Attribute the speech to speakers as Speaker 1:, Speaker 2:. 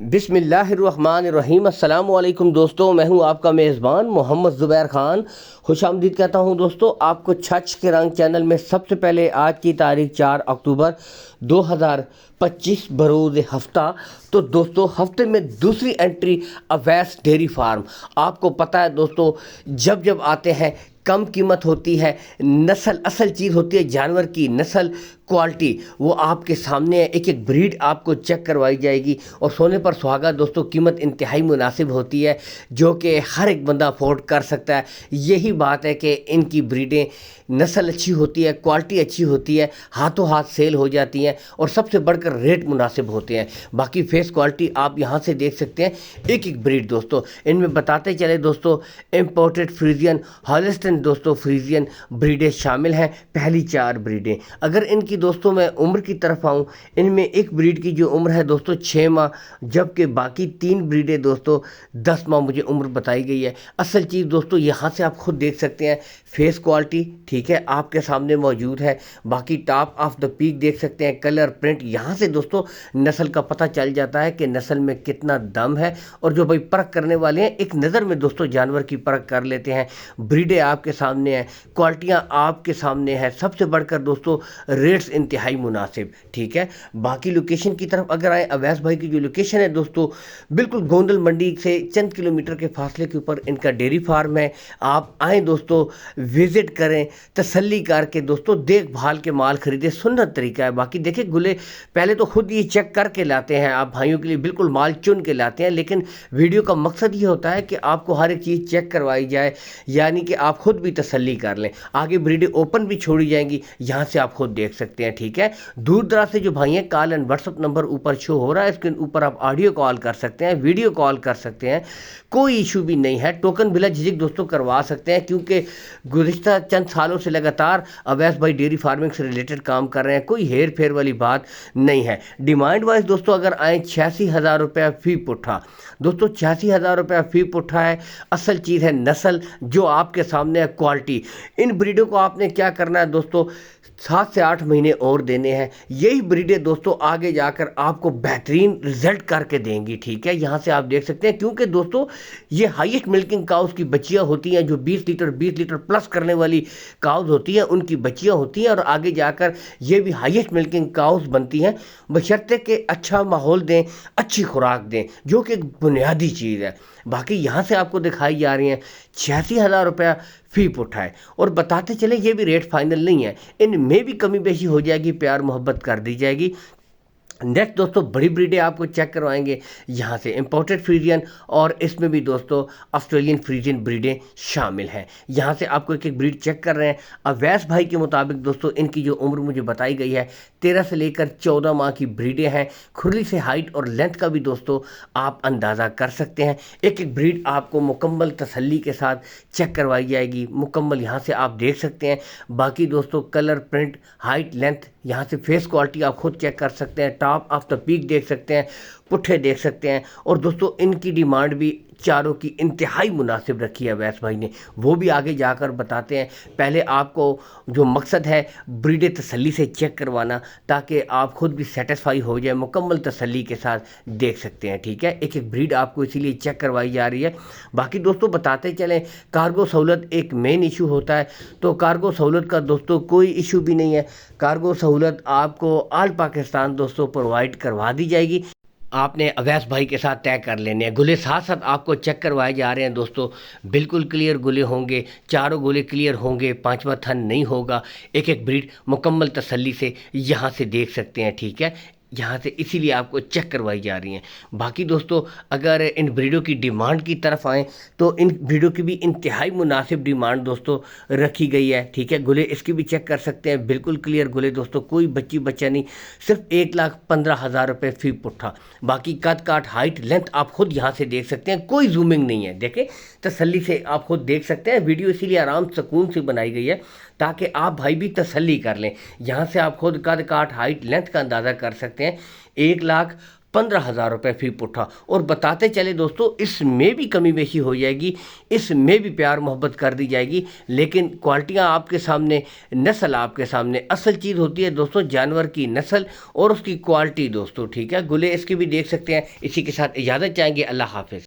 Speaker 1: बिस्मिल्लाहिर्रहमानिर्रहीम। अस्सलाम वालेकुम दोस्तों, मैं हूं आपका मेज़बान मोहम्मद ज़ुबैर ख़ान। खुश आमदीद कहता हूं दोस्तों आपको छछ के रंग चैनल में। सबसे पहले आज की तारीख 4 अक्टूबर 2025 बरोज़ हफ्ता। तो दोस्तों हफ्ते में दूसरी एंट्री अवैस डेयरी फार्म। आपको पता है दोस्तों, जब जब आते हैं कम कीमत होती है, नस्ल असल चीज़ होती है जानवर की नस्ल, क्वालिटी वो आपके सामने है। एक एक ब्रीड आपको चेक करवाई जाएगी और सोने पर सुहागा दोस्तों, कीमत इंतहाई मुनासिब होती है जो कि हर एक बंदा अफोर्ड कर सकता है। यही बात है कि इनकी ब्रीडें नस्ल अच्छी होती है, क्वालिटी अच्छी होती है, हाथों हाथ सेल हो जाती हैं और सबसे बढ़कर रेट मुनासिब होते हैं। बाकी फेस क्वालिटी आप यहाँ से देख सकते हैं। एक एक ब्रीड दोस्तों इनमें बताते चले दोस्तों, इम्पोर्टेड फ्रीजियन, हॉलिस्टन दोस्तों फ्रीजियन ब्रीडें शामिल हैं। पहली 4 ब्रीडें। अगर इनकी दोस्तों मैं उम्र की तरफ आऊँ, इनमें एक ब्रीड की जो उम्र है दोस्तों 6 माह, जबकि बाकी 3 ब्रीडें दोस्तों 10 माह मुझे उम्र बताई गई है। असल चीज़ दोस्तों यहाँ से आप खुद देख सकते हैं, फेस क्वालिटी ठीक है आपके सामने मौजूद है। बाकी टॉप ऑफ द पीक देख सकते हैं, कलर प्रिंट, यहाँ से दोस्तों नस्ल का पता चल जाता है कि नस्ल में कितना दम है। और जो भाई परख करने वाले हैं, एक नज़र में दोस्तों जानवर की परख कर लेते हैं। ब्रीडें आपके सामने हैं, क्वालिटियाँ आपके सामने हैं, सबसे बढ़कर दोस्तों रेट्स इंतहाई मुनासिब ठीक है। बाकी लोकेशन की तरफ अगर आए, अवैस भाई की जो लोकेशन है दोस्तों, बिल्कुल गोंदल मंडी से चंद किलोमीटर के फासले के ऊपर इनका डेयरी फार्म है। आप आएँ दोस्तों, विज़िट करें, तसल्ली करके दोस्तों देखभाल के माल खरीदे, सुन्नत तरीका है। बाकी देखिए गुले पहले तो खुद ये चेक करके लाते हैं, आप भाइयों के लिए बिल्कुल माल चुन के लाते हैं, लेकिन वीडियो का मकसद ये होता है कि आपको हर एक चीज़ चेक करवाई जाए, यानी कि आप खुद भी तसल्ली कर लें। आगे ब्रीडें ओपन भी छोड़ी जाएंगी, यहाँ से आप खुद देख सकते हैं ठीक है। दूर दराज से जो भाई हैं, कॉल एंड व्हाट्सअप नंबर ऊपर शो हो रहा है, इसके ऊपर आप ऑडियो कॉल कर सकते हैं, वीडियो कॉल कर सकते हैं, कोई इशू भी नहीं है। टोकन बिला झिझक दोस्तों करवा सकते हैं, क्योंकि गुज़िश्ता चंद सालों से लगातार अवैस भाई डेयरी फार्मिंग से रिलेटेड काम कर रहे हैं, कोई हेर फेर वाली बात नहीं है। डिमांड वाइज दोस्तों अगर आए 86,000 रुपया फी पुट्ठा दोस्तों, 86,000 रुपया फी पुट्ठा है। असल चीज़ है नस्ल जो आपके सामने है, क्वालिटी। इन ब्रीडों को आपने क्या करना है दोस्तों, 7 से 8 महीने और देने हैं। यही ब्रीडें दोस्तों आगे जाकर आपको बेहतरीन रिजल्ट करके देंगी ठीक है। यहाँ से आप देख सकते हैं, क्योंकि दोस्तों ये हाईएस्ट मिल्किंग काउस की बच्चियाँ होती हैं, जो 20 लीटर प्लस करने वाली काउस होती हैं, उनकी बच्चियाँ होती हैं और आगे जाकर ये भी हाईएस्ट मिल्किंग काउस बनती हैं, बशर्ते कि अच्छा माहौल दें, अच्छी खुराक दें, जो कि एक बुनियादी चीज़ है। बाकी यहाँ से आपको दिखाई जा रही हैं 86,000 रुपया फी पुट्ठा है। और बताते चले ये भी रेट फाइनल नहीं है, इनमें भी कमी बेशी हो जाएगी, प्यार मोहब्बत कर दी जाएगी। नेक्स्ट दोस्तों बड़ी ब्रीडें आपको चेक करवाएंगे यहाँ से, इंपोर्टेड फ्रीजियन, और इसमें भी दोस्तों ऑस्ट्रेलियन फ्रीजियन ब्रीडें शामिल हैं। यहाँ से आपको एक एक ब्रीड चेक कर रहे हैं। अवैस भाई के मुताबिक दोस्तों इनकी जो उम्र मुझे बताई गई है 13 से लेकर 14 माह की ब्रीडें हैं। खुरली से हाइट और लेंथ का भी दोस्तों आप अंदाज़ा कर सकते हैं। एक एक ब्रीड आपको मुकम्मल तसल्ली के साथ चेक करवाई जाएगी, मुकम्मल यहाँ से आप देख सकते हैं। बाकी दोस्तों कलर प्रिंट, हाइट, लेंथ, यहाँ से फेस क्वालिटी आप खुद चेक कर सकते हैं, टॉप ऑफ द पीक देख सकते हैं, पुट्ठे देख सकते हैं। और दोस्तों इनकी डिमांड भी चारों की इंतहाई मुनासिब रखी है अवैस भाई ने, वो भी आगे जाकर बताते हैं। पहले आपको जो मकसद है ब्रीडे तसल्ली से चेक करवाना, ताकि आप खुद भी सेटिस्फाई हो जाए, मुकम्मल तसल्ली के साथ देख सकते हैं ठीक है। एक एक ब्रीड आपको इसीलिए चेक करवाई जा रही है। बाकी दोस्तों बताते चलें, कार्गो सहूलत एक मेन इशू होता है, तो कार्गो सहूलत का दोस्तों कोई इशू भी नहीं है। कार्गो सहूलत आपको ऑल पाकिस्तान दोस्तों प्रोवाइड करवा दी जाएगी। आपने अवैस भाई के साथ तय कर लेने हैं। गुले साथ साथ आपको चेक करवाए जा रहे हैं दोस्तों, बिल्कुल क्लियर गुले होंगे, चारों गुले क्लियर होंगे, 5वां थन नहीं होगा। एक एक ब्रीड मुकम्मल तसल्ली से यहाँ से देख सकते हैं ठीक है। यहाँ से इसीलिए आपको चेक करवाई जा रही हैं। बाकी दोस्तों अगर इन ब्रीडों की डिमांड की तरफ आएँ, तो इन ब्रीडों की भी इंतहाई मुनासिब डिमांड दोस्तों रखी गई है ठीक है। गुले इसकी भी चेक कर सकते हैं, बिल्कुल क्लियर गुले दोस्तों, कोई बच्ची बच्चा नहीं, सिर्फ 1,15,000 रुपये फी पुट्ठा। बाकी कद काट, हाइट, लेंथ आप खुद यहाँ से देख सकते हैं, कोई जूमिंग नहीं है, देखें तसल्ली से आप खुद देख सकते हैं। वीडियो इसीलिए आराम सुकून से बनाई गई है ताकि आप भाई भी तसल्ली कर लें। यहाँ से आप खुद कद काट, हाइट, लेंथ का अंदाज़ा कर सकते हैं। 1,15,000 15,000 रुपये फी पुट्ठा। और बताते चले दोस्तों, इसमें भी कमी बेशी हो जाएगी, इसमें भी प्यार मोहब्बत कर दी जाएगी, लेकिन क्वालिटियाँ आपके सामने, नस्ल आपके सामने। असल चीज़ होती है दोस्तों जानवर की नस्ल और उसकी क्वालिटी दोस्तों, ठीक है। गुले इसकी भी देख सकते हैं। इसी के साथ इजाज़त चाहेंगे, अल्लाह हाफिज़।